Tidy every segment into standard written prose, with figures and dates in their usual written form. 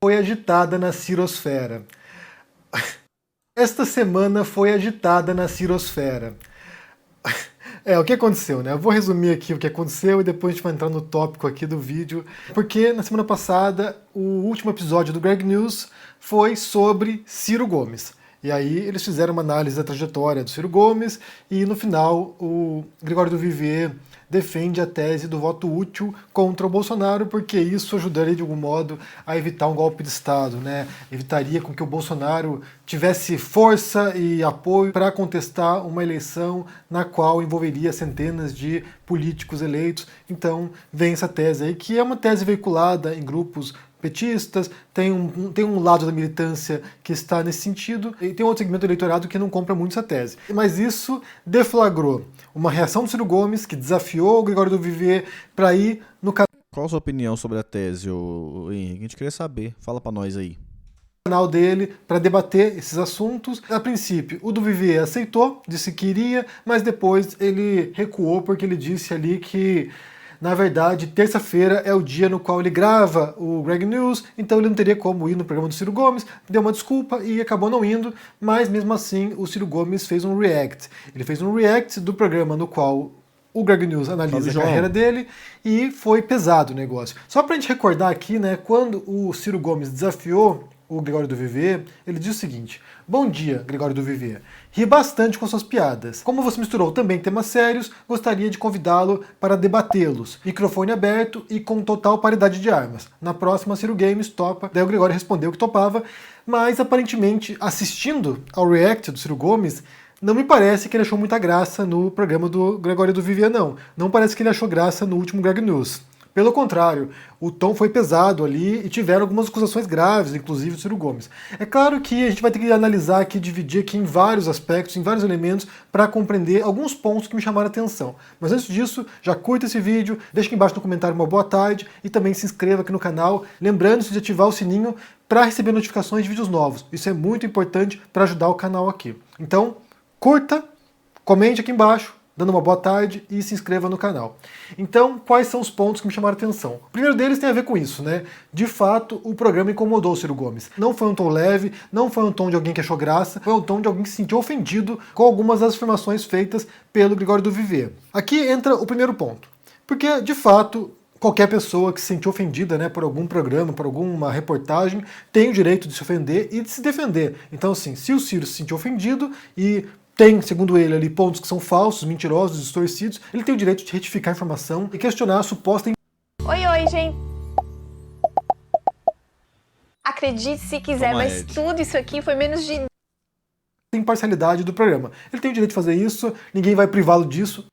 Foi agitada na cirosfera. Esta semana foi agitada na cirosfera. O que aconteceu, né? Eu vou resumir aqui o que aconteceu e depois a gente vai entrar no tópico aqui do vídeo. Porque na semana passada, o último episódio do Greg News foi sobre Ciro Gomes. E aí eles fizeram uma análise da trajetória do Ciro Gomes e no final o Gregório do Vivier defende a tese do voto útil contra o Bolsonaro, porque isso ajudaria de algum modo a evitar um golpe de Estado, né? Evitaria com que o Bolsonaro tivesse força e apoio para contestar uma eleição na qual envolveria centenas de políticos eleitos. Então vem essa tese aí, que é uma tese veiculada em grupos petistas, tem um lado da militância que está nesse sentido, e tem outro segmento do eleitorado que não compra muito essa tese. Mas isso deflagrou uma reação do Ciro Gomes, que desafiou o Gregório do Vivier para ir no Qual a sua opinião sobre a tese, Henrique? A gente queria saber. Fala pra nós aí. canal dele para debater esses assuntos. A princípio, o do Vivier aceitou, disse que iria, mas depois ele recuou porque ele disse ali que na verdade, terça-feira é o dia no qual ele grava o Greg News, então ele não teria como ir no programa do Ciro Gomes, deu uma desculpa e acabou não indo, mas mesmo assim o Ciro Gomes fez um react. Ele fez um react do programa no qual o Greg News analisa a carreira dele e foi pesado o negócio. Só pra gente recordar aqui, né, quando o Ciro Gomes desafiou o Gregório do Vivier, ele diz o seguinte: bom dia, Gregório do Vivier. Ri bastante com suas piadas. Como você misturou também temas sérios, gostaria de convidá-lo para debatê-los. Microfone aberto e com total paridade de armas. Na próxima, Ciro Games topa. Daí o Gregório respondeu que topava, mas aparentemente, assistindo ao react do Ciro Gomes, não me parece que ele achou muita graça no programa do Gregório do Vivier, não. Não parece que ele achou graça no último Greg News. Pelo contrário, o tom foi pesado ali e tiveram algumas acusações graves, inclusive do Ciro Gomes. É claro que a gente vai ter que analisar aqui, dividir aqui em vários aspectos, em vários elementos, para compreender alguns pontos que me chamaram a atenção. Mas antes disso, já curta esse vídeo, deixa aqui embaixo no comentário uma boa tarde e também se inscreva aqui no canal, lembrando-se de ativar o sininho para receber notificações de vídeos novos. Isso é muito importante para ajudar o canal aqui. Então, curta, comente aqui embaixo, dando uma boa tarde e se inscreva no canal. Então, quais são os pontos que me chamaram a atenção? O primeiro deles tem a ver com isso, né? De fato, o programa incomodou o Ciro Gomes. Não foi um tom leve, não foi um tom de alguém que achou graça, foi um tom de alguém que se sentiu ofendido com algumas das afirmações feitas pelo Gregório do Vivier. Aqui entra o primeiro ponto. Porque, de fato, qualquer pessoa que se sentiu ofendida, né, por algum programa, por alguma reportagem, tem o direito de se ofender e de se defender. Então, assim, se o Ciro se sentiu ofendido e tem, segundo ele, ali pontos que são falsos, mentirosos, distorcidos, ele tem o direito de retificar a informação e questionar a suposta... Oi, gente! Acredite se quiser, mas tudo isso aqui foi menos de... imparcialidade do programa. Ele tem o direito de fazer isso, ninguém vai privá-lo disso.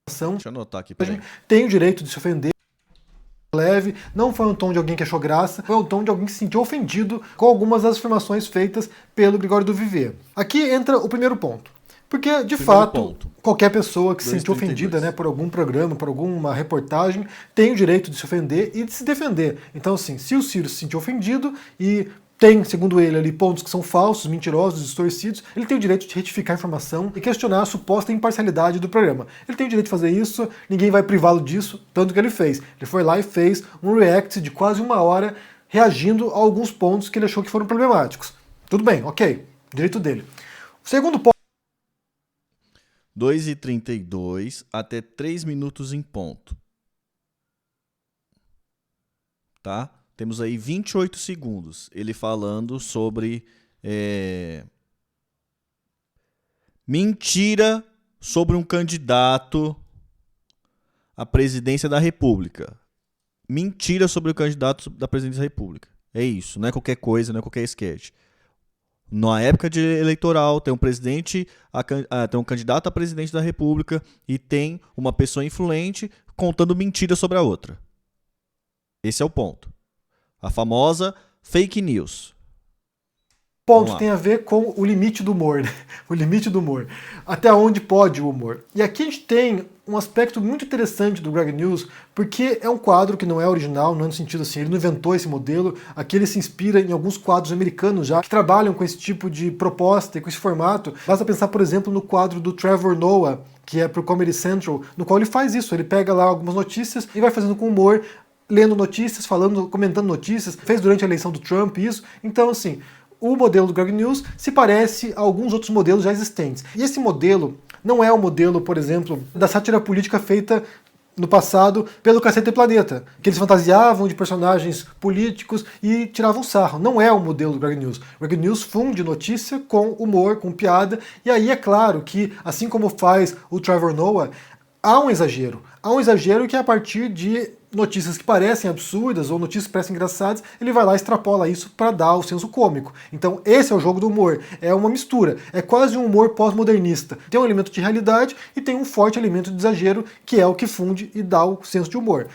Deixa eu anotar aqui, peraí. Tem o direito de se ofender. Leve, não foi um tom de alguém que achou graça, foi um tom de alguém que se sentiu ofendido com algumas das afirmações feitas pelo Gregório do Vivier. Aqui entra o primeiro ponto. Porque, de fato, qualquer pessoa que se sentiu ofendida, né, por algum programa, por alguma reportagem, tem o direito de se ofender e de se defender. Então, assim, se o Ciro se sentiu ofendido e tem, segundo ele, ali pontos que são falsos, mentirosos, distorcidos, ele tem o direito de retificar a informação e questionar a suposta imparcialidade do programa. Ele tem o direito de fazer isso, ninguém vai privá-lo disso, tanto que ele fez. Ele foi lá e fez um react de quase 1 hora, reagindo a alguns pontos que ele achou que foram problemáticos. Tudo bem, ok, direito dele. O segundo ponto... 2h32 até 3 minutos em ponto. Tá? Temos aí 28 segundos. Ele falando sobre mentira sobre um candidato à presidência da República. Mentira sobre o candidato da presidência da República. É isso, não é qualquer coisa, não é qualquer sketch. Na época de eleitoral, tem um presidente, tem um candidato a presidente da República e tem uma pessoa influente contando mentira sobre a outra. Esse é o ponto. A famosa fake news. Ponto tem a ver com o limite do humor, né? O limite do humor. Até onde pode o humor. E aqui a gente tem um aspecto muito interessante do Greg News, porque é um quadro que não é original, não é no sentido assim, ele não inventou esse modelo, aqui ele se inspira em alguns quadros americanos já, que trabalham com esse tipo de proposta e com esse formato. Basta pensar, por exemplo, no quadro do Trevor Noah, que é pro Comedy Central, no qual ele faz isso, ele pega lá algumas notícias e vai fazendo com humor lendo notícias, comentando notícias, fez durante a eleição do Trump isso. Então, assim, o modelo do Greg News se parece a alguns outros modelos já existentes. E esse modelo não é o modelo, por exemplo, da sátira política feita no passado pelo Cacete Planeta, que eles fantasiavam de personagens políticos e tiravam sarro. Não é o modelo do Greg News. O Greg News funde notícia com humor, com piada, e aí é claro que, assim como faz o Trevor Noah, há um exagero. Há um exagero que é a partir de notícias que parecem absurdas ou notícias que parecem engraçadas, ele vai lá e extrapola isso para dar o senso cômico. Então esse é o jogo do humor, é uma mistura, é quase um humor pós-modernista. Tem um elemento de realidade e tem um forte elemento de exagero, que é o que funde e dá o senso de humor.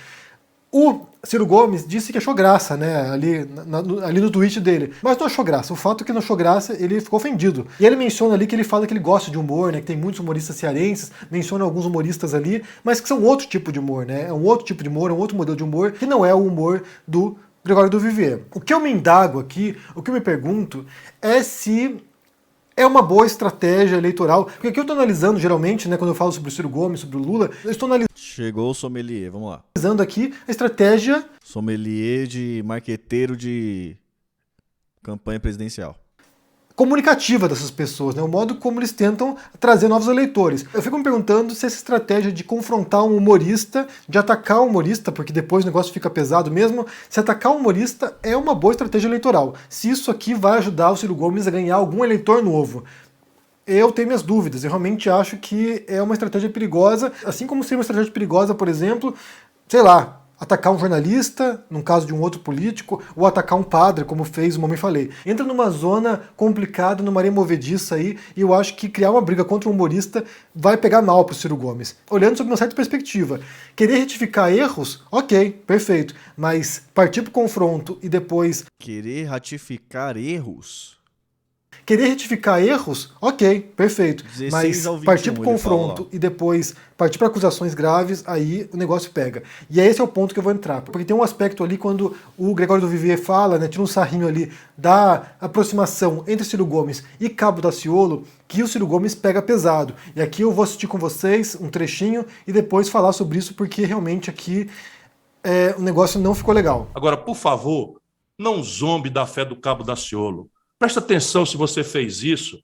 O Ciro Gomes disse que achou graça, né, ali no tweet dele, mas não achou graça. O fato é que não achou graça, ele ficou ofendido. E ele menciona ali que ele fala que ele gosta de humor, né, que tem muitos humoristas cearenses, menciona alguns humoristas ali, mas que são outro tipo de humor, né, é um outro tipo de humor, é um outro modelo de humor, que não é o humor do Gregório do Vivier. O que eu me indago aqui, o que eu me pergunto, é se é uma boa estratégia eleitoral, porque aqui eu estou analisando, geralmente, né, quando eu falo sobre o Ciro Gomes, sobre o Lula, eu estou analisando Chegou o sommelier, vamos lá. aqui a estratégia Sommelier de marqueteiro de campanha presidencial. comunicativa dessas pessoas, né? O modo como eles tentam trazer novos eleitores. Eu fico me perguntando se essa estratégia de confrontar um humorista, de atacar um humorista, porque depois o negócio fica pesado mesmo, se atacar um humorista é uma boa estratégia eleitoral. Se isso aqui vai ajudar o Ciro Gomes a ganhar algum eleitor novo. Eu tenho minhas dúvidas, eu realmente acho que é uma estratégia perigosa, assim como seria uma estratégia perigosa, por exemplo, sei lá, atacar um jornalista, num caso de um outro político, ou atacar um padre, como fez o Mamãe Falei. Entra numa zona complicada, numa areia movediça aí, e eu acho que criar uma briga contra um humorista vai pegar mal pro Ciro Gomes. Olhando sob uma certa perspectiva. Querer retificar erros, ok, perfeito, mas partir pro confronto e depois Querer ratificar erros? querer retificar erros, ok, perfeito. 16 Mas ao 21, partir para o ele confronto fala, e depois partir para acusações graves, aí o negócio pega. E esse é o ponto que eu vou entrar. Porque tem um aspecto ali quando o Gregório do Vivier fala, né, tira um sarrinho ali da aproximação entre Ciro Gomes e Cabo Daciolo, que o Ciro Gomes pega pesado. E aqui eu vou assistir com vocês um trechinho e depois falar sobre isso, porque realmente aqui o negócio não ficou legal. Agora, por favor, não zombe da fé do Cabo Daciolo. Presta atenção se você fez isso.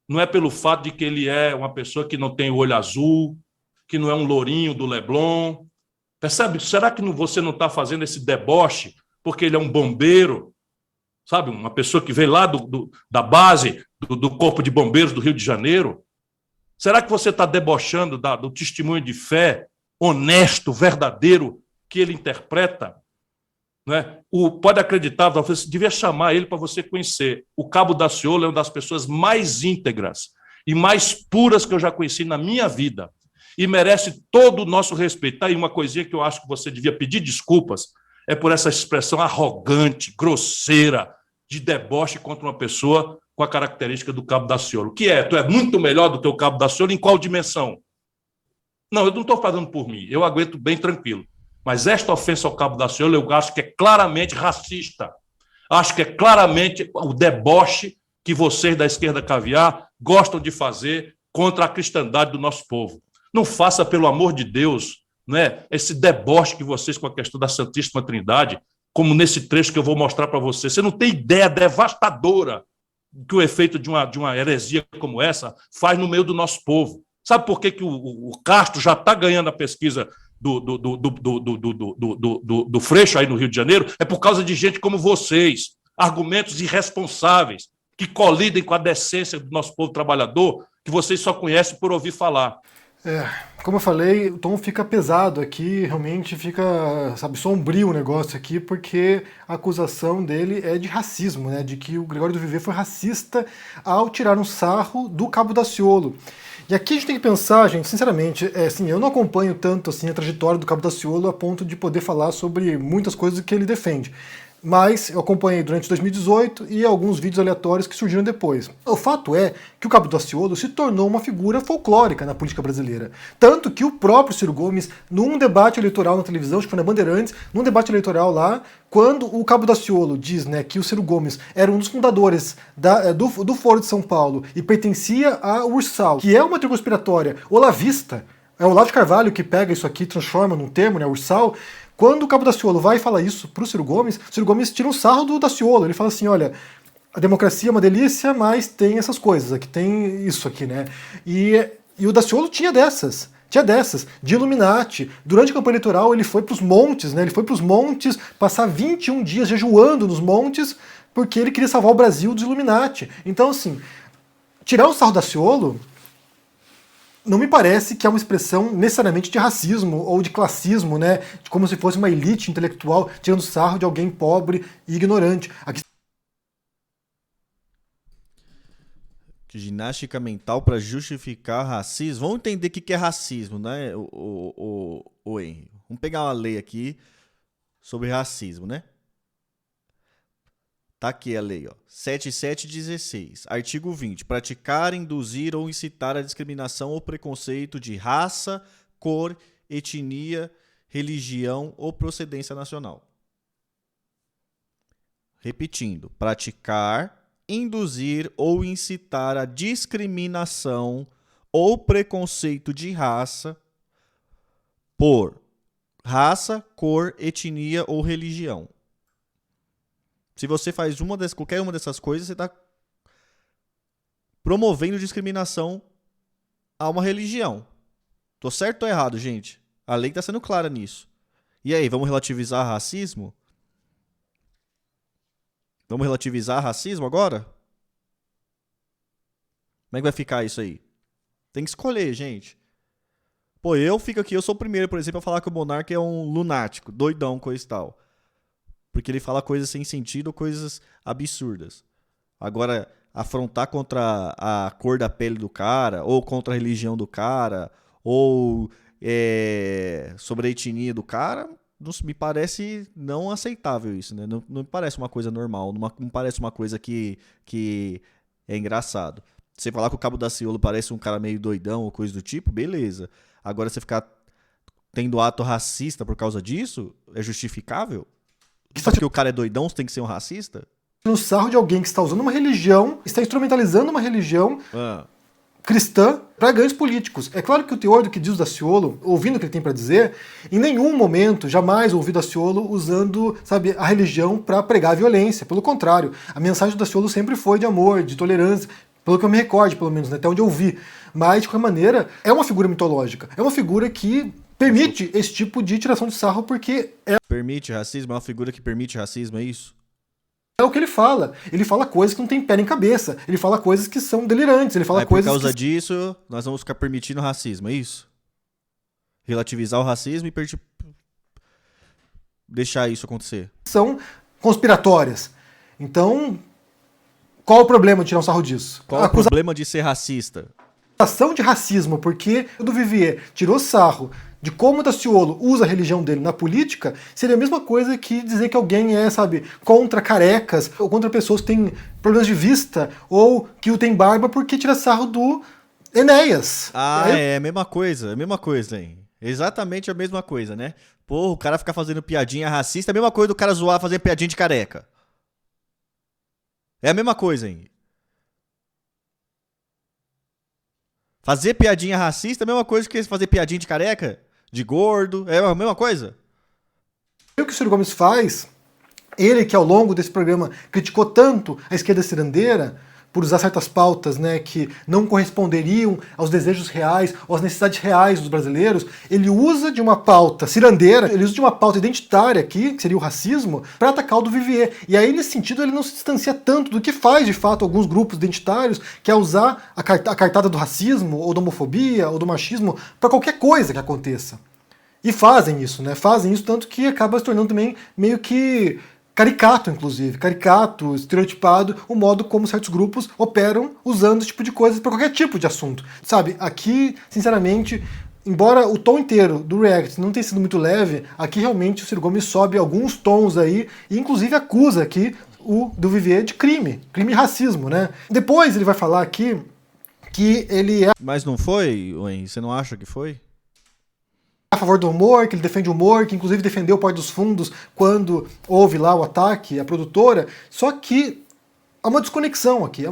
Não é pelo fato de que ele é uma pessoa que não tem o olho azul, que não é um lourinho do Leblon. Percebe? Será que você não está fazendo esse deboche porque ele é um bombeiro? Sabe? Uma pessoa que veio lá da base do Corpo de Bombeiros do Rio de Janeiro? Será que você está debochando do testemunho de fé honesto, verdadeiro que ele interpreta? Né? Pode acreditar, você devia chamar ele para você conhecer. O Cabo Daciolo é uma das pessoas mais íntegras e mais puras que eu já conheci na minha vida e merece todo o nosso respeito. Tá aí uma coisinha que eu acho que você devia pedir desculpas, é por essa expressão arrogante, grosseira, de deboche contra uma pessoa com a característica do Cabo Daciolo. Que é? Tu é muito melhor do que o Cabo Daciolo em qual dimensão? Não, eu não estou falando por mim, eu aguento bem tranquilo. Mas esta ofensa ao Cabo Daciolo eu acho que é claramente racista. Acho que é claramente o deboche que vocês da esquerda caviar gostam de fazer contra a cristandade do nosso povo. Não faça, pelo amor de Deus, né, esse deboche que vocês com a questão da Santíssima Trindade, como nesse trecho que eu vou mostrar para vocês. Você não tem ideia devastadora que o efeito de uma heresia como essa faz no meio do nosso povo. Sabe por que o Castro já está ganhando a pesquisa do Freixo aí no Rio de Janeiro? É por causa de gente como vocês, argumentos irresponsáveis, que colidem com a decência do nosso povo trabalhador, que vocês só conhecem por ouvir falar. Como eu falei, o tom fica pesado aqui, realmente fica, sabe, sombrio o negócio aqui, porque a acusação dele é de racismo, né, de que o Gregório do Vivier foi racista ao tirar um sarro do Cabo Daciolo. E aqui a gente tem que pensar, gente, sinceramente, assim, eu não acompanho tanto assim, a trajetória do Cabo Daciolo a ponto de poder falar sobre muitas coisas que ele defende. Mas eu acompanhei durante 2018 e alguns vídeos aleatórios que surgiram depois. O fato é que o Cabo Daciolo se tornou uma figura folclórica na política brasileira. Tanto que o próprio Ciro Gomes, num debate eleitoral na televisão, acho que foi na Bandeirantes, num debate eleitoral lá, quando o Cabo Daciolo diz, né, que o Ciro Gomes era um dos fundadores do Foro de São Paulo e pertencia à Ursal, que é uma teoria conspiratória olavista, é o Olavo de Carvalho que pega isso aqui e transforma num termo, né, Ursal. Quando o Cabo Daciolo vai falar isso pro Ciro Gomes, o Ciro Gomes tira um sarro do Daciolo. Ele fala assim, olha, a democracia é uma delícia, mas tem essas coisas, aqui tem isso aqui, né? E o Daciolo tinha dessas, de Illuminati. Durante a campanha eleitoral ele foi pros montes, né? Ele foi pros montes, passar 21 dias jejuando nos montes, porque ele queria salvar o Brasil dos Illuminati. Então, assim, tirar o sarro do Daciolo não me parece que é uma expressão necessariamente de racismo ou de classismo, né? De como se fosse uma elite intelectual tirando sarro de alguém pobre e ignorante. Aqui... Ginástica mental para justificar racismo. Vamos entender o que é racismo, né, o Henry? Vamos pegar uma lei aqui sobre racismo, né? Tá aqui a lei, ó. 7716. Artigo 20. Praticar, induzir ou incitar a discriminação ou preconceito de raça, cor, etnia, religião ou procedência nacional. Repetindo. Praticar, induzir ou incitar a discriminação ou preconceito de raça por raça, cor, etnia ou religião. Se você faz qualquer uma dessas coisas, você está promovendo discriminação a uma religião. Tô certo ou errado, gente? A lei está sendo clara nisso. E aí, vamos relativizar racismo? Vamos relativizar racismo agora? Como é que vai ficar isso aí? Tem que escolher, gente. Pô, eu fico aqui, eu sou o primeiro, por exemplo, a falar que o monarca é um lunático, doidão, coisa e tal. Porque ele fala coisas sem sentido, coisas absurdas. Agora, afrontar contra a cor da pele do cara, ou contra a religião do cara, ou sobre a etnia do cara, não me parece não aceitável isso, né? Não me parece uma coisa normal, não me parece uma coisa que é engraçado. Você falar que o Cabo Daciolo parece um cara meio doidão ou coisa do tipo, beleza. Agora, você ficar tendo ato racista por causa disso, é justificável? Só porque o cara é doidão, você tem que ser um racista? No sarro de alguém que está usando uma religião, está instrumentalizando uma religião cristã para ganhos políticos. É claro que o teor do que diz o Daciolo, ouvindo o que ele tem para dizer, em nenhum momento, jamais ouvi o Daciolo usando, sabe, a religião para pregar a violência. Pelo contrário, a mensagem do Daciolo sempre foi de amor, de tolerância, pelo que eu me recorde, pelo menos, né, até onde eu vi. Mas, de qualquer maneira, é uma figura mitológica. É uma figura que permite esse tipo de tiração de sarro, porque permite racismo? É uma figura que permite racismo, é isso? É o que ele fala. Ele fala coisas que não tem pé nem cabeça. Ele fala coisas que são delirantes. Ele fala coisas por causa disso, nós vamos ficar permitindo racismo, é isso? Relativizar o racismo e deixar isso acontecer. São conspiratórias. Então, qual o problema de tirar um sarro disso? Qual o problema de ser racista? Acusação de racismo, porque o do Vivier tirou sarro de como o Daciolo usa a religião dele na política, seria a mesma coisa que dizer que alguém é, sabe, contra carecas, ou contra pessoas que têm problemas de vista, ou que o tem barba porque tira sarro do Enéas. É a mesma coisa, hein? Exatamente a mesma coisa, né? Pô, o cara ficar fazendo piadinha racista, é a mesma coisa do cara zoar, fazer piadinha de careca. É a mesma coisa, hein? Fazer piadinha racista é a mesma coisa que fazer piadinha de careca, de gordo, é a mesma coisa? O que o Ciro Gomes faz, ele que ao longo desse programa criticou tanto a esquerda cirandeira, por usar certas pautas, né, que não corresponderiam aos desejos reais ou às necessidades reais dos brasileiros, ele usa de uma pauta cirandeira, ele usa de uma pauta identitária aqui, que seria o racismo, para atacar o do Vivier. E aí, nesse sentido, ele não se distancia tanto do que faz, de fato, alguns grupos identitários, que é usar a cartada do racismo, ou da homofobia, ou do machismo, para qualquer coisa que aconteça. E fazem isso, né? Fazem isso tanto que acaba se tornando também meio que caricato, inclusive, caricato, estereotipado, o modo como certos grupos operam usando esse tipo de coisas para qualquer tipo de assunto. Sabe, aqui, sinceramente, embora o tom inteiro do React não tenha sido muito leve, aqui realmente o Ciro Gomes sobe alguns tons aí, e inclusive acusa aqui o do Vivier de crime e racismo, né? Depois ele vai falar aqui que ele é... Mas não foi, Wayne? Você não acha que foi? A favor do humor, que ele defende o humor, que inclusive defendeu o Porta dos Fundos quando houve lá o ataque à produtora, só que há uma desconexão aqui,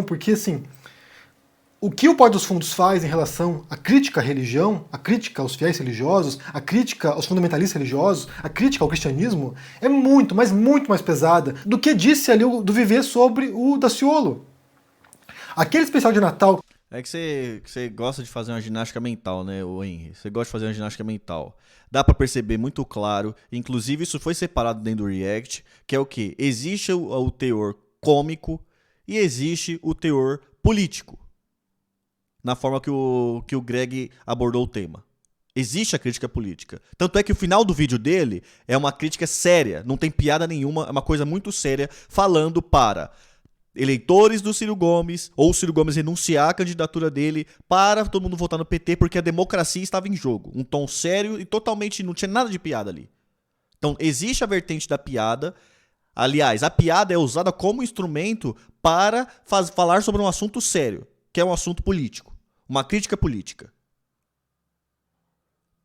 porque assim, O que o Porta dos Fundos faz em relação à crítica à religião, à crítica aos fiéis religiosos, à crítica aos fundamentalistas religiosos, à crítica ao cristianismo, é muito, mas muito mais pesada do que disse ali o do Viver sobre o Daciolo. Aquele especial de Natal... É que você gosta de fazer uma ginástica mental, né, o Henry? Você gosta de fazer uma ginástica mental. Dá pra perceber muito claro, inclusive isso foi separado dentro do React, que é o quê? Existe o teor cômico e existe o teor político. Na forma que o Greg abordou o tema. Existe a crítica política. Tanto é que o final do vídeo dele é uma crítica séria, não tem piada nenhuma, é uma coisa muito séria, falando para eleitores do Ciro Gomes, ou o Ciro Gomes renunciar à candidatura dele para todo mundo votar no PT, porque a democracia estava em jogo. Um tom sério e totalmente, não tinha nada de piada ali. Então existe a vertente da piada. Aliás, a piada é usada como instrumento para falar sobre um assunto sério, que é um assunto político. Uma crítica política.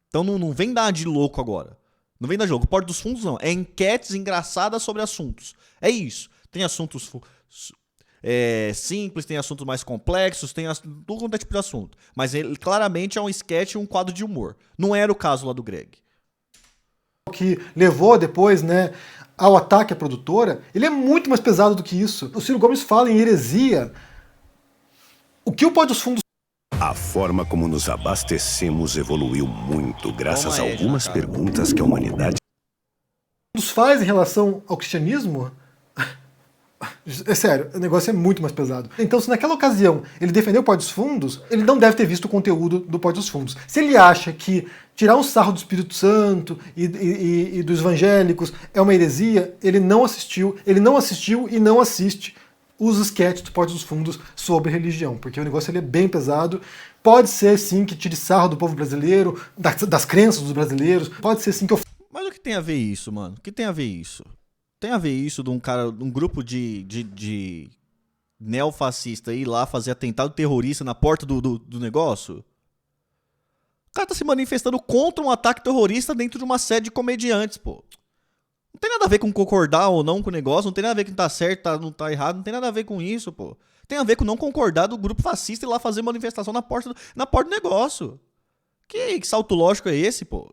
Então não vem dar de louco agora. Não vem dar de louco. Porta dos Fundos não. É enquetes engraçadas sobre assuntos. É isso. Tem assuntos simples, tem assuntos mais complexos, tem todo quanto é tipo de assunto. Mas ele claramente é um sketch e um quadro de humor. Não era o caso lá do Greg. Que levou depois, né, ao ataque à produtora, ele é muito mais pesado do que isso. O Ciro Gomes fala em heresia. O que o Porta dos Fundos... A forma como nos abastecemos evoluiu muito graças a algumas perguntas que a humanidade faz em relação ao cristianismo. É sério, o negócio é muito mais pesado. Então, se naquela ocasião ele defendeu o Porta dos Fundos, ele não deve ter visto o conteúdo do Porta dos Fundos. Se ele acha que tirar um sarro do Espírito Santo e dos evangélicos é uma heresia, ele não assistiu e não assiste os sketches do Porta dos Fundos sobre religião, porque o negócio ele é bem pesado. Pode ser sim que tire sarro do povo brasileiro, das crenças dos brasileiros, pode ser sim que... Mas o que tem a ver isso, mano? O que tem a ver isso? Tem a ver isso de um grupo de neofascista ir lá fazer atentado terrorista na porta do negócio? O cara tá se manifestando contra um ataque terrorista dentro de uma sede de comediantes, pô. Não tem nada a ver com concordar ou não com o negócio, não tem nada a ver com tá certo, não tá errado, não tem nada a ver com isso, pô. Tem a ver com não concordar do grupo fascista ir lá fazer manifestação na porta do negócio. Que salto lógico é esse, pô?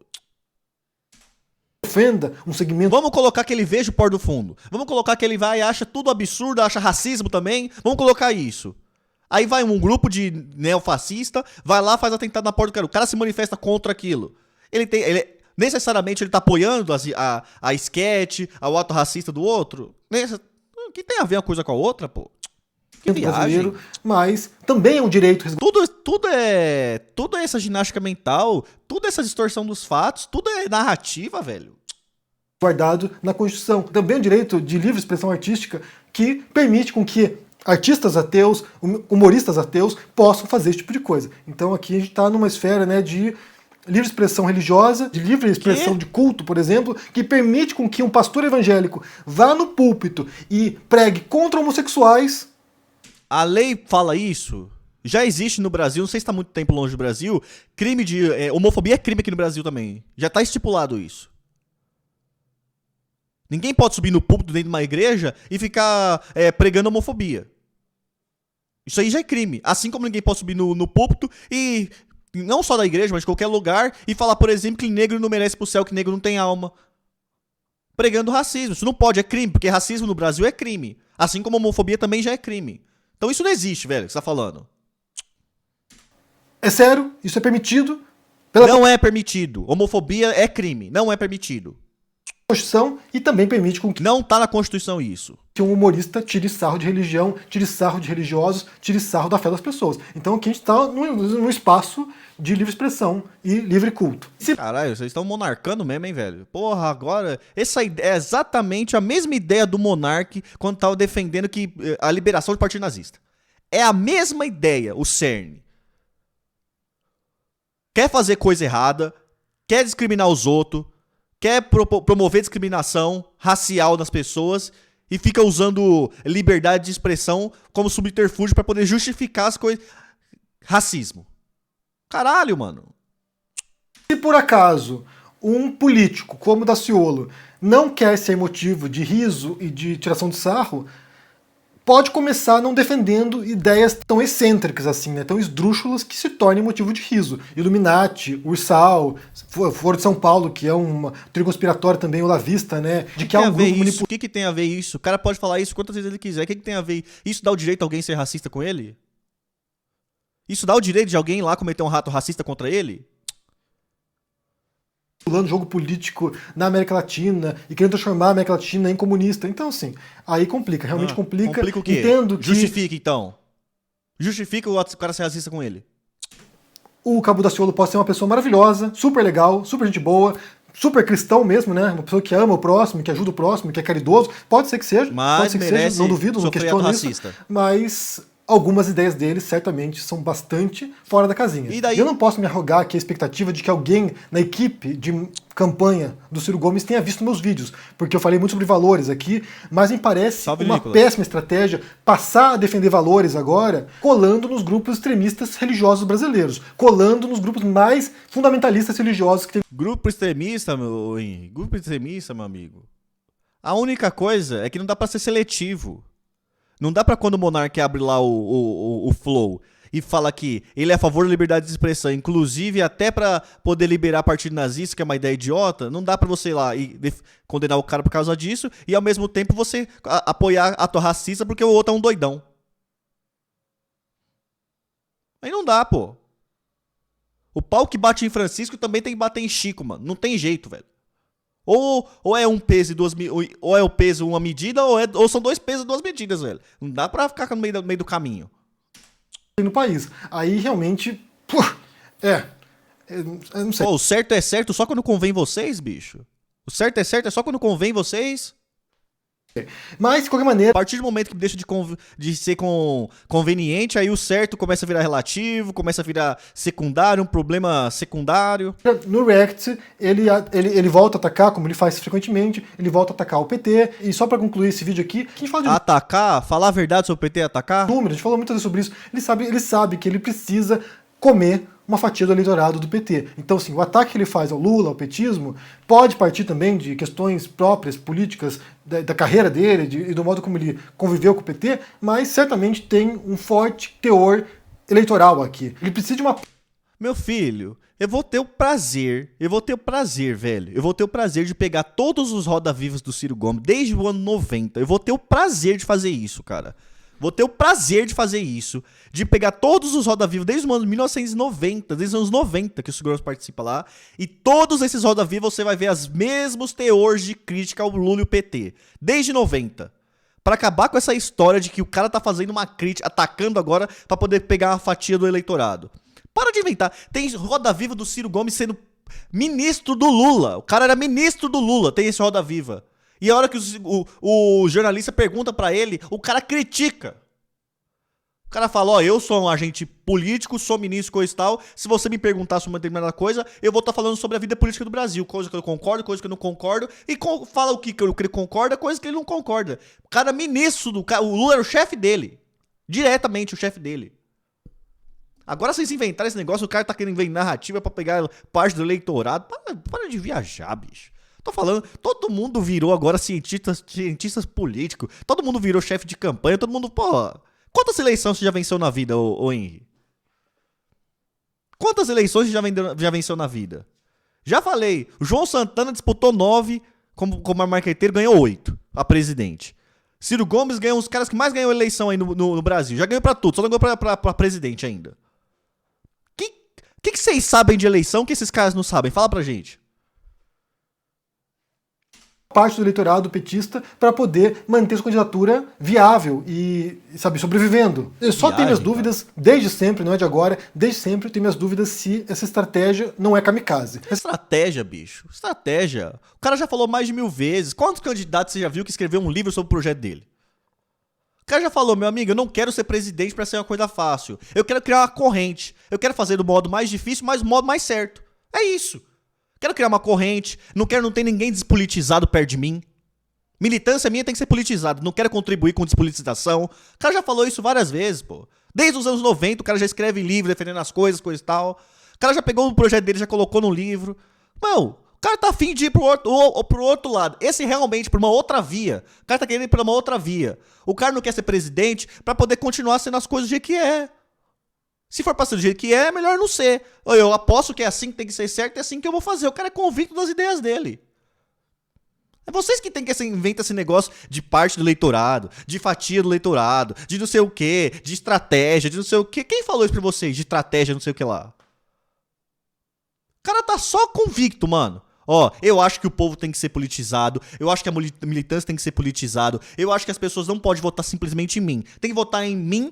Ofenda um segmento... Vamos colocar que ele veja o Porta do Fundo. Vamos colocar que ele vai e acha tudo absurdo, acha racismo também. Vamos colocar isso. Aí vai um grupo de neofascista, vai lá, faz atentado na porta do cara. O cara se manifesta contra aquilo. Necessariamente ele tá apoiando a sketch, ao ato racista do outro? O que tem a ver uma coisa com a outra, pô? Que viagem. Mas também é um direito... Tudo é essa ginástica mental, tudo é essa distorção dos fatos, tudo é narrativa, velho. Guardado na Constituição. Também é um direito de livre expressão artística que permite com que artistas ateus, humoristas ateus, possam fazer esse tipo de coisa. Então aqui a gente está numa esfera, né, de livre expressão religiosa, de livre expressão de culto, por exemplo, que permite com que um pastor evangélico vá no púlpito e pregue contra homossexuais. A lei fala isso? Já existe no Brasil, não sei se está muito tempo longe do Brasil, crime de... homofobia é crime aqui no Brasil também. Já está estipulado isso. Ninguém pode subir no púlpito dentro de uma igreja e ficar pregando homofobia. Isso aí já é crime. Assim como ninguém pode subir no púlpito e... não só da igreja, mas de qualquer lugar, e falar, por exemplo, que negro não merece pro céu, que negro não tem alma. Pregando racismo. Isso não pode, é crime, porque racismo no Brasil é crime. Assim como homofobia também já é crime. Então isso não existe, velho, que você tá falando. É sério, isso é permitido. Não é permitido. Homofobia é crime, não é permitido. Constituição e também permite com que... não tá na Constituição isso. Que um humorista tire sarro de religião, tire sarro de religiosos, tire sarro da fé das pessoas. Então aqui a gente está num espaço de livre expressão e livre culto. Caralho, vocês estão monarcando mesmo, hein, velho? Porra, agora... essa ideia é exatamente a mesma ideia do monarca quando tava defendendo a liberação do partido nazista. É a mesma ideia, o cerne. Quer fazer coisa errada, quer discriminar os outros, quer promover discriminação racial das pessoas e fica usando liberdade de expressão como subterfúgio para poder justificar as coisas. Racismo. Caralho, mano. Se por acaso um político como o Daciolo não quer ser motivo de riso e de tiração de sarro, pode começar não defendendo ideias tão excêntricas assim, né, tão esdrúxulas que se tornem motivo de riso. Illuminati, Ursal, Foro de São Paulo, que é uma teoria conspiratória também, olavista, né, de que há um grupo O que tem a ver isso? O cara pode falar isso quantas vezes ele quiser. O que tem a ver? Isso dá o direito a alguém ser racista com ele? Isso dá o direito de alguém lá cometer um ato racista contra ele? jogo político na América Latina e querendo transformar a América Latina em comunista. Então, assim, aí complica, realmente complica. Complica o quê? Entendo que Justifica, então. Justifica o cara ser racista com ele. o Cabo Daciolo pode ser uma pessoa maravilhosa, super legal, super gente boa, super cristão mesmo, né? Uma pessoa que ama o próximo, que ajuda o próximo, que é caridoso. Pode ser que seja, Mas pode ser que merece seja, não duvido, não sofrer questiono ato isso. racista. Mas algumas ideias dele certamente são bastante fora da casinha. E daí? Eu não posso me arrogar aqui a expectativa de que alguém na equipe de campanha do Ciro Gomes tenha visto meus vídeos, porque eu falei muito sobre valores aqui, mas me parece Salve, uma Nicolas. péssima estratégia passar a defender valores agora, colando nos grupos extremistas religiosos brasileiros, colando nos grupos mais fundamentalistas religiosos que tem. Grupo extremista, meu Henrique. Grupo extremista, meu amigo. A única coisa é que não dá pra ser seletivo. Não dá pra quando o Monark abre lá o Flow e fala que ele é a favor da liberdade de expressão, inclusive até pra poder liberar partido nazista, que é uma ideia idiota, não dá pra você ir lá e condenar o cara por causa disso e ao mesmo tempo você apoiar ato racista porque o outro é um doidão. Aí não dá, pô. O pau que bate em Francisco também tem que bater em Chico, mano. Não tem jeito, velho. Ou é um peso e duas ou é o peso uma medida, ou são dois pesos e duas medidas, velho. Não dá pra ficar no meio do caminho. No país. Aí realmente. Eu não sei. Pô, o certo é certo só quando convém vocês, bicho. O certo é só quando convém vocês. Mas, de qualquer maneira, A partir do momento que deixa de ser conveniente, aí o certo começa a virar relativo, começa a virar secundário, um problema secundário. no React, ele volta a atacar, como ele faz frequentemente, ele volta a atacar o PT. E só pra concluir esse vídeo aqui, a gente fala de Atacar, falar a verdade sobre o PT, atacar. números, a gente falou muitas vezes sobre isso. Ele sabe que ele precisa comer uma fatia do eleitorado do PT. Então, assim, o ataque que ele faz ao Lula, ao petismo, pode partir também de questões próprias, políticas, da carreira dele e do modo como ele conviveu com o PT, mas certamente tem um forte teor eleitoral aqui. Ele precisa de uma... Meu filho, eu vou ter o prazer, velho. Eu vou ter o prazer de pegar todos os roda-vivas do Ciro Gomes desde o ano 90. Eu vou ter o prazer de fazer isso, cara. Vou ter o prazer de fazer isso, de pegar todos os roda-vivas desde o ano 1990, desde os anos 90 que o Ciro Gomes participa lá, e todos esses roda-vivas você vai ver os mesmos teores de crítica ao Lula e o PT, desde 90. Pra acabar com essa história de que o cara tá fazendo uma crítica, atacando agora pra poder pegar uma fatia do eleitorado. Para de inventar. Tem roda-viva do Ciro Gomes sendo ministro do Lula. O cara era ministro do Lula, tem esse roda-viva. E a hora que o jornalista pergunta pra ele, o cara critica. O cara fala, ó, eu sou um agente político, sou ministro, coisa e tal. Se você me perguntar sobre uma determinada coisa, eu vou estar falando sobre a vida política do Brasil. Coisa que eu concordo, coisa que eu não concordo. E fala o que ele concorda, coisa que ele não concorda. O cara é ministro do cara. O Lula era o chefe dele. Diretamente o chefe dele. Agora vocês inventaram esse negócio, o cara tá querendo inventar narrativa pra pegar parte do eleitorado. Para de viajar, bicho. Tô falando, todo mundo virou agora cientistas políticos. Todo mundo virou chefe de campanha. Todo mundo, porra. Quantas eleições você já venceu na vida, ô Henry? Quantas eleições você já venceu na vida? Já falei, o João Santana disputou 9 como marqueteiro, ganhou 8 a presidente. Ciro Gomes ganhou os caras que mais ganhou eleição aí no Brasil. Já ganhou pra tudo, só não ganhou pra presidente ainda. O que vocês sabem de eleição que esses caras não sabem? Fala pra gente. Parte do eleitorado petista para poder manter sua candidatura viável e, sabe, sobrevivendo. Eu só tenho minhas dúvidas, desde sempre, não é de agora, desde sempre eu tenho minhas dúvidas se essa estratégia não é kamikaze. Estratégia, bicho. Estratégia. O cara já falou mais de 1000 vezes. Quantos candidatos você já viu que escreveu um livro sobre o projeto dele? O cara já falou, meu amigo, eu não quero ser presidente pra ser uma coisa fácil. Eu quero criar uma corrente. Eu quero fazer do modo mais difícil, mas do modo mais certo. É isso. Quero criar uma corrente. Não ter ninguém despolitizado perto de mim. Militância minha tem que ser politizada. Não quero contribuir com despolitização. O cara já falou isso várias vezes, pô. Desde os anos 90, o cara já escreve livro defendendo as coisas e tal. O cara já pegou o projeto dele, já colocou no livro. Mano, o cara tá afim de ir pro outro lado. Esse realmente, pra uma outra via. O cara tá querendo ir pra uma outra via. O cara não quer ser presidente pra poder continuar sendo as coisas do jeito que é. Se for pra ser do jeito que é melhor não ser. Eu aposto que é assim que tem que ser certo, é assim que eu vou fazer. O cara é convicto das ideias dele. É vocês que tem que inventar esse negócio de parte do eleitorado, de fatia do eleitorado, de não sei o que, de estratégia, de não sei o que. Quem falou isso pra vocês? De estratégia, não sei o que lá. O cara tá só convicto, mano. Ó, eu acho que o povo tem que ser politizado, eu acho que a militância tem que ser politizado, eu acho que as pessoas não podem votar simplesmente em mim. Tem que votar em mim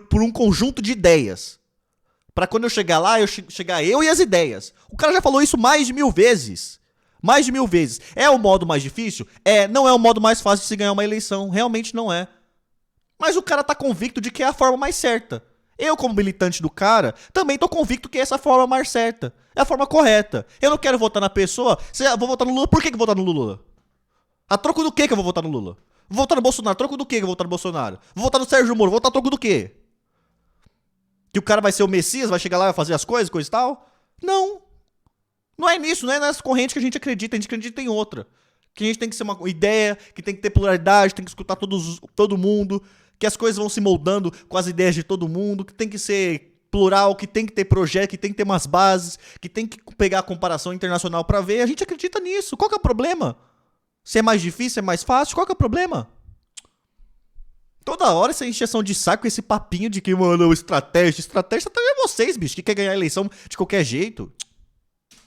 por um conjunto de ideias. Pra quando eu chegar lá, chegar eu e as ideias. O cara já falou isso mais de 1000 vezes. Mais de 1000 vezes. É o modo mais difícil? Não é o modo mais fácil de se ganhar uma eleição. Realmente não é. Mas o cara tá convicto de que é a forma mais certa. Eu, como militante do cara, também tô convicto que essa é a forma mais certa. É a forma correta. Eu não quero votar na pessoa. Eu vou votar no Lula. Por que eu vou votar no Lula? A troco do que eu vou votar no Lula? Vou votar no Bolsonaro. A troco do que eu vou votar no Bolsonaro? Vou votar no Sérgio Moro. Vou votar a troco do quê? Que o cara vai ser o Messias? Vai chegar lá e vai fazer as coisas, coisa e tal? Não. Não é nisso, não é nessa corrente que a gente acredita em outra. Que a gente tem que ser uma ideia, que tem que ter pluralidade, tem que escutar todo mundo, que as coisas vão se moldando com as ideias de todo mundo, que tem que ser plural, que tem que ter projeto, que tem que ter umas bases, que tem que pegar a comparação internacional pra ver. A gente acredita nisso. Qual que é o problema? Se é mais difícil, é mais fácil, qual que é o problema? Toda hora essa encheção de saco, esse papinho de que, mano, estratégia é vocês, bicho, que quer ganhar a eleição de qualquer jeito.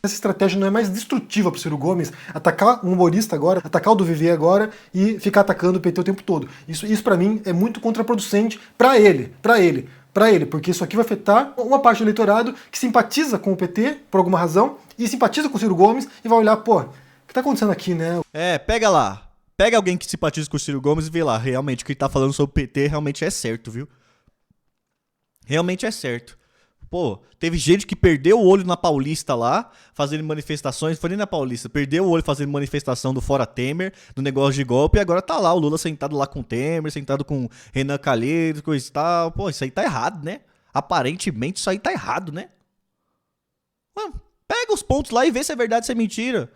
Essa estratégia não é mais destrutiva pro Ciro Gomes atacar um humorista agora, atacar o do Vivier agora e ficar atacando o PT o tempo todo. Isso para mim é muito contraproducente pra ele, porque isso aqui vai afetar uma parte do eleitorado que simpatiza com o PT por alguma razão e simpatiza com o Ciro Gomes e vai olhar, pô, o que tá acontecendo aqui, né? Pega lá. Pega alguém que simpatiza com o Ciro Gomes e vê lá, realmente, o que ele tá falando sobre o PT realmente é certo, viu? Realmente é certo. Pô, teve gente que perdeu o olho na Paulista lá, fazendo manifestações, foi nem na Paulista, perdeu o olho fazendo manifestação do Fora Temer, do negócio de golpe, e agora tá lá, o Lula sentado lá com o Temer, sentado com Renan Calheiros, coisa e tal. Pô, isso aí tá errado, né? Aparentemente isso aí tá errado, né? Mano, pega os pontos lá e vê se é verdade ou se é mentira.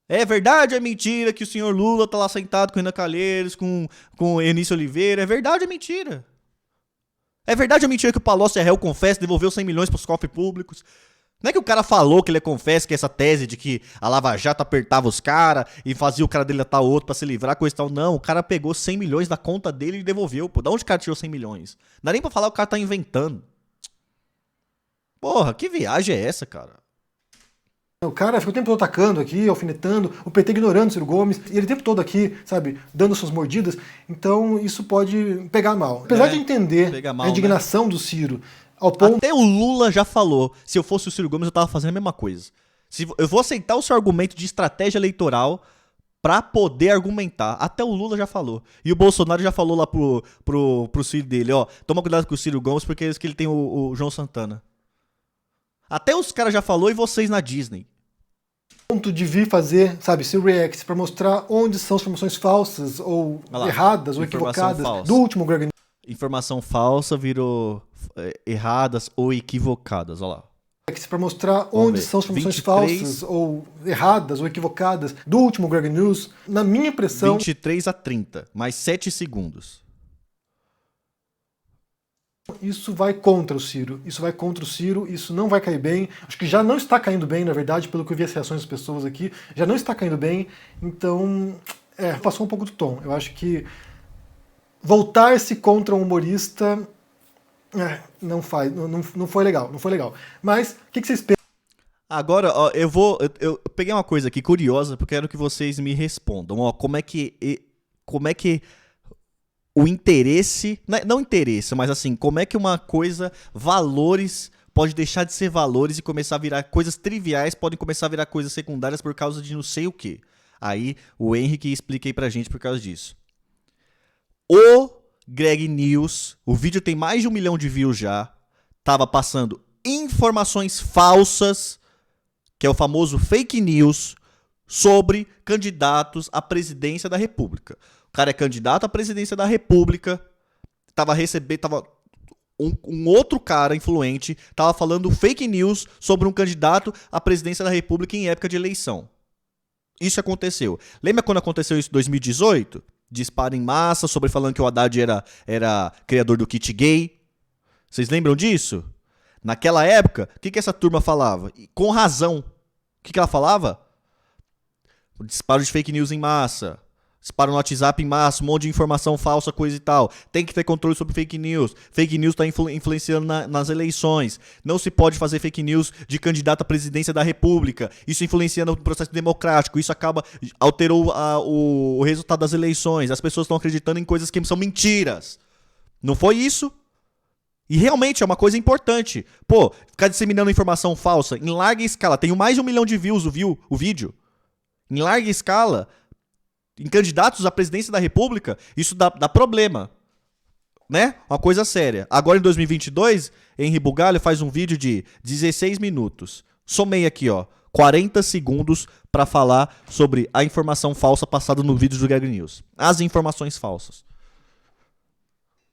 É verdade ou é mentira que o senhor Lula tá lá sentado com Renan Calheiros, com Eunice Oliveira? É verdade ou é mentira? É verdade ou mentira que o Palocci é réu, confessa, devolveu 100 milhões pros cofres públicos? Não é que o cara falou que ele é confesso, que essa tese de que a Lava Jato apertava os caras e fazia o cara dele atar o outro pra se livrar, coisa e tal. Não, o cara pegou 100 milhões da conta dele e devolveu, pô. Da onde o cara tirou 100 milhões? Não dá nem pra falar que o cara tá inventando. Porra, que viagem é essa, cara? O cara fica o tempo todo atacando aqui, alfinetando, o PT ignorando o Ciro Gomes, e ele o tempo todo aqui, sabe, dando suas mordidas. Então isso pode pegar mal. Apesar de entender a indignação, né, do Ciro, ao ponto... Até o Lula já falou, se eu fosse o Ciro Gomes eu tava fazendo a mesma coisa. Eu vou aceitar o seu argumento de estratégia eleitoral pra poder argumentar. Até o Lula já falou. E o Bolsonaro já falou lá pro filho dele, ó, toma cuidado com o Ciro Gomes porque ele tem o João Santana. Até os caras já falou e vocês na Disney. Ponto de vir fazer, sabe, seu react para mostrar onde são as informações falsas ou erradas ou equivocadas falsa do último Greg News. Informação falsa virou erradas ou equivocadas, olha lá. Para mostrar onde são as informações falsas ou erradas ou equivocadas do último Greg News, na minha impressão... 23 a 30, mais 7 segundos. Isso vai contra o Ciro, isso não vai cair bem, acho que já não está caindo bem, na verdade, pelo que eu vi as reações das pessoas aqui, já não está caindo bem, então, passou um pouco do tom. Eu acho que voltar-se contra um humorista não foi legal, Mas, o que vocês pensam? Agora, ó, eu peguei uma coisa aqui curiosa, porque eu quero que vocês me respondam, ó, como é que o interesse, não interesse, mas assim, como é que uma coisa, valores, pode deixar de ser valores e começar a virar coisas triviais, podem começar a virar coisas secundárias por causa de não sei o que. Aí, o Henrique explica aí pra gente por causa disso. O Greg News, o vídeo tem mais de 1 milhão de views já, tava passando informações falsas, que é o famoso fake news, sobre candidatos à presidência da República. O cara é candidato à presidência da República, um outro cara influente tava falando fake news sobre um candidato à presidência da República em época de eleição. Isso aconteceu. Lembra quando aconteceu isso em 2018? Disparo em massa sobre falando que o Haddad era criador do kit gay. Vocês lembram disso? Naquela época, o que essa turma falava? E com razão. O que ela falava? Disparo de fake news em massa. Disparo no WhatsApp em massa, um monte de informação falsa, coisa e tal. Tem que ter controle sobre fake news. Fake news está influenciando nas eleições. Não se pode fazer fake news de candidato à presidência da República. Isso influencia no processo democrático. Isso alterou o resultado das eleições. As pessoas estão acreditando em coisas que são mentiras. Não foi isso? E realmente é uma coisa importante. Pô, ficar disseminando informação falsa em larga escala. Tenho mais de 1 milhão de views o vídeo. Em larga escala, em candidatos à presidência da República, isso dá problema. Né? Uma coisa séria. Agora em 2022, Henri Bugalho faz um vídeo de 16 minutos. Somei aqui, ó. 40 segundos para falar sobre a informação falsa passada no vídeo do Greg News. As informações falsas.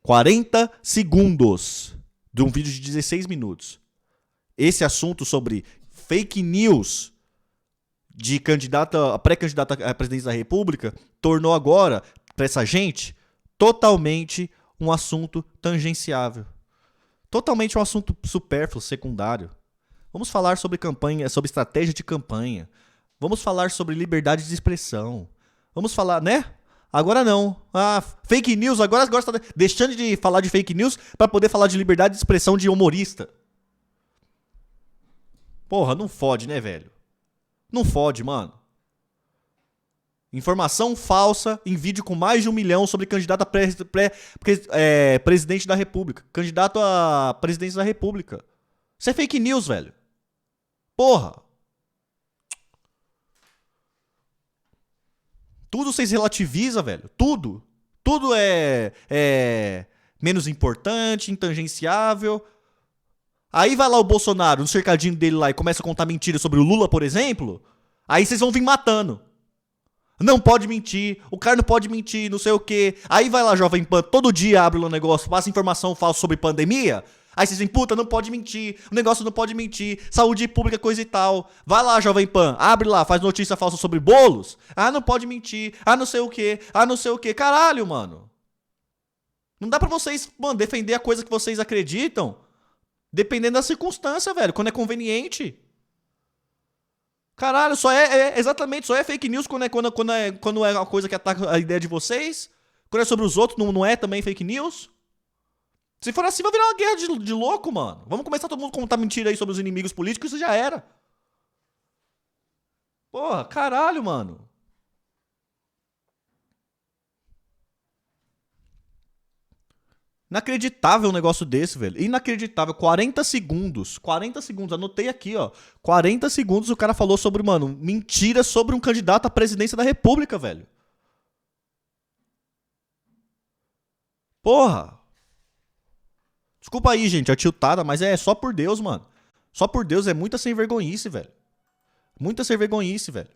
40 segundos de um vídeo de 16 minutos. Esse assunto sobre fake news de pré-candidata à presidência da República tornou agora, para essa gente, totalmente um assunto tangenciável. Totalmente um assunto supérfluo, secundário. Vamos falar sobre campanha, sobre estratégia de campanha. Vamos falar sobre liberdade de expressão. Vamos falar, né? Agora não. Fake news, agora está deixando de falar de fake news para poder falar de liberdade de expressão de humorista. Porra, não fode, né, velho? Não fode, mano. Informação falsa em vídeo com mais de 1 milhão sobre candidato a presidente da República. Candidato à presidência da República. Isso é fake news, velho. Porra. Tudo vocês relativizam, velho. Tudo. Tudo é menos importante, intangenciável. Aí vai lá o Bolsonaro, no cercadinho dele lá, e começa a contar mentiras sobre o Lula, por exemplo. Aí vocês vão vir matando. Não pode mentir, o cara não pode mentir, não sei o quê. Aí vai lá, Jovem Pan, todo dia abre um negócio, passa informação falsa sobre pandemia. Aí vocês dizem, puta, não pode mentir, o negócio não pode mentir, saúde pública, coisa e tal. Vai lá, Jovem Pan, abre lá, faz notícia falsa sobre bolos. Não pode mentir, não sei o quê, não sei o quê. Caralho, mano. Não dá pra vocês, mano, defender a coisa que vocês acreditam, dependendo da circunstância, velho, quando é conveniente. Caralho, exatamente, só é fake news quando é uma coisa que ataca a ideia de vocês. Quando é sobre os outros, não é também fake news. Se for assim, vai virar uma guerra de louco, mano. Vamos começar todo mundo a contar mentira aí sobre os inimigos políticos, isso já era. Porra, caralho, mano. Inacreditável um negócio desse, velho. Inacreditável. 40 segundos. 40 segundos. Anotei aqui, ó. 40 segundos o cara falou sobre, mano, mentira sobre um candidato à presidência da República, velho. Porra. Desculpa aí, gente, a tiltada, mas é só por Deus, mano. Só por Deus, é muita sem vergonhice, velho. Muita sem vergonhice, velho.